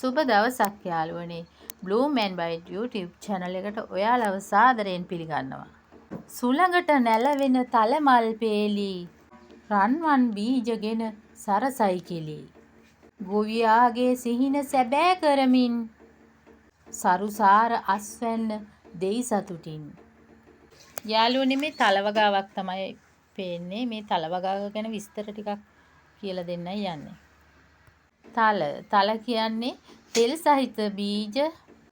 සුබ දවසක් යාළුවනේ. Bloom and White YouTube channel එකට ඔයාලව සාදරයෙන් පිළිගන්නවා. සුළඟට නැලවෙන තලමල් පේලි රන්වන් බීජගෙන සරසයි කෙලි. ගොවියාගේ සිහින සැබෑ කරමින් සරුසාර අස්වැන්න දෙයි සතුටින්. යාළුවනේ මේ තලවගාවක් තමයි පේන්නේ. මේ තලවගාව ගැන විස්තර ටිකක් කියලා දෙන්නයි යන්නේ. තල කියන්නේ තෙල් සහිත බීජ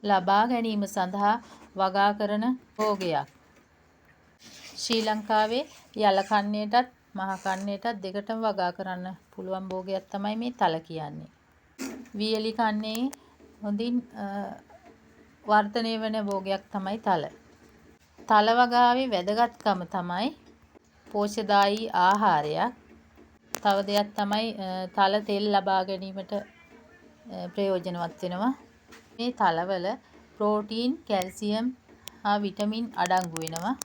ලබා ගැනීම සඳහා වගා කරන භෝගයක්. ශ්‍රී ලංකාවේ යල කන්නේටත් මහ කන්නේටත් දෙකටම වගා කරන්න පුළුවන් භෝගයක් තමයි මේ තල කියන්නේ. වියලි කන්නේ හොඳින් වර්ධනය වෙන භෝගයක් තමයි තල. තල වගාවේ වැදගත්කම තමයි පෝෂ්‍යදායී ආහාරයක්. තව දෙයක් තමයි තල තෙල් ලබා ගැනීමට ප්‍රයෝජනවත් වෙනවා. මේ තලවල ප්‍රෝටීන්, කැල්සියම් හා විටමින් අඩංගු වෙනවා.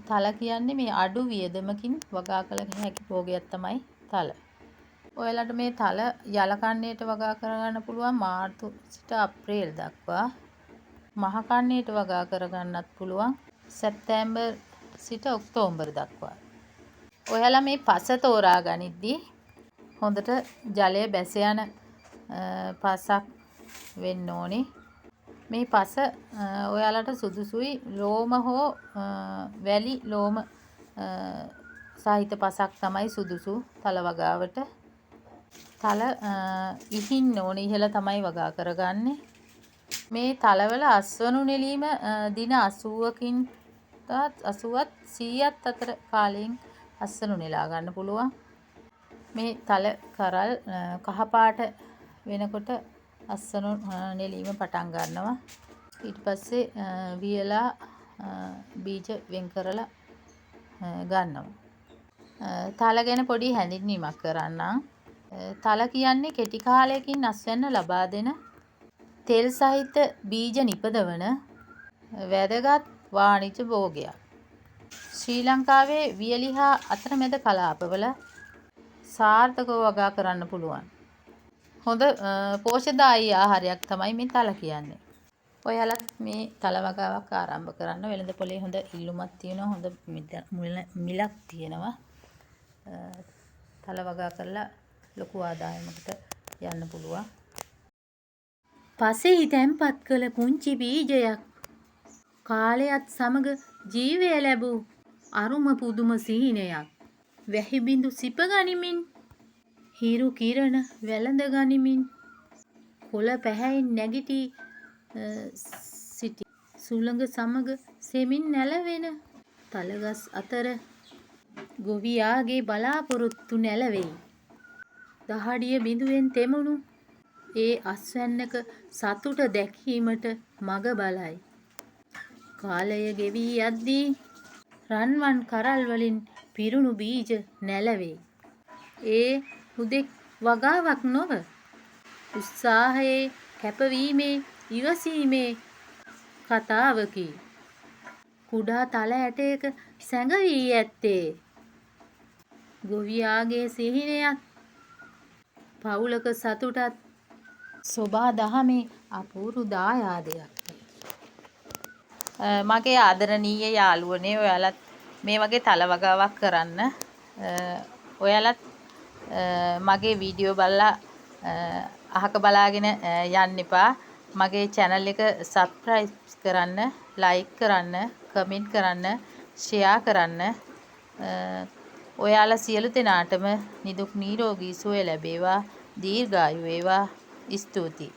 තල කියන්නේ මේ අඩු වියදමකින් වගා කළ හැකි භෝගයක් තමයි තල. ඔයාලට මේ තල යල කන්නේට වගා කරගන්න පුළුවන් මාර්තු සිට අප්‍රේල් දක්වා. මහ කන්නේට වගා කරගන්නත් පුළුවන් සැප්තැම්බර් සිට ඔක්තෝබර් දක්වා. ඔයාලා මේ පස තෝරා ගනිද්දී හොඳට ජලය බැස යන පසක් වෙන්න ඕනේ. මේ පස ඔයාලට සුදුසුයි. ලෝම හෝ වැලි ලෝම සහිත පසක් තමයි සුදුසු තල වගාවට. තල ඉහින්න ඕනේ. ඉහළ තමයි වගා කරගන්නේ. මේ තලවල අස්වනු නෙලීම දින 80කින් 80ත් 100ත් අතර කාලයෙන් අස්වනු නෙලා ගන්න පුළුවන්. මේ තල කරල් කහපාට වෙනකොට අස්වනු නෙලීම පටන් ගන්නවා. ඊට පස්සේ වියලා බීජ වෙන් කරලා ගන්නවා. තල ගැන පොඩි හැඳින්වීමක් කරන්නම්. තල කියන්නේ කෙටි කාලයකින් අස්වැන්න ලබා දෙන තෙල් සහිත බීජ නිපදවන වැදගත් වාණිජ භෝගයක්. ශ්‍රී ලංකාවේ වියලි හා අතරමැද කලාපවල සාර්ථකව වගා කරන්න පුළුවන්. හොඳ පෝෂ්‍යදායී ආහාරයක් තමයි මේ තල කියන්නේ. ඔයාලත් මේ තල වගාවක් ආරම්භ කරන්න. වෙළඳ පොලේ හොඳ ඉල්ලුමක් තියෙනවා. හොඳ මිලක් තියෙනවා. තල වගා කරලා ලොකු ආදායමකට යන්න පුළුවන්. පසෙහි තැන්පත් කළ පුංචි බීජයක් කාලයත් සමග ජීවය ලැබූ අරුම පුදුම සිහිනයක්. වැහි බිඳු සිප ගනිමින් හිරු කිරණ වැළඳ ගනිමින් කොළ පැහැයෙන් නැගිටී සිටි සුළඟ සමග සෙමින් නැලවෙන තලගස් අතර ගොවියාගේ බලාපොරොත්තු නැලවෙයි. දහඩිය බිඳුවෙන් තෙමුණු ඒ අස්වැන්නක සතුට දැකීමට මග බලයි. කාලය ගෙවී යද්දී රන්වන් කරල් වලින් පිරුණු බීජ නැලවේ. ඒ හුදෙක් වගාවක් නොව උත්සාහයේ කැපවීමේ ඉවසීමේ කතාවකි. කුඩා තල ඇටයක සැඟවී ඇත්තේ ගොවියාගේ සිහිනයත් පවුලක සතුටත් සොබා දහමේ අපූරු දායාදයක්. මගේ ආදරණීය යාළුවනේ, ඔයාලත් මේ වගේ තල වගාවක් කරන්න. ඔයාලත් මගේ වීඩියෝ බලලා අහක බලාගෙන යන්න එපා. මගේ channel එක subscribe කරන්න, like කරන්න, comment කරන්න, share කරන්න. ඔයාලා සියලු දෙනාටම නිදුක් නිරෝගී සුවය ලැබේවා. දීර්ඝායු වේවා. ස්තුතියි.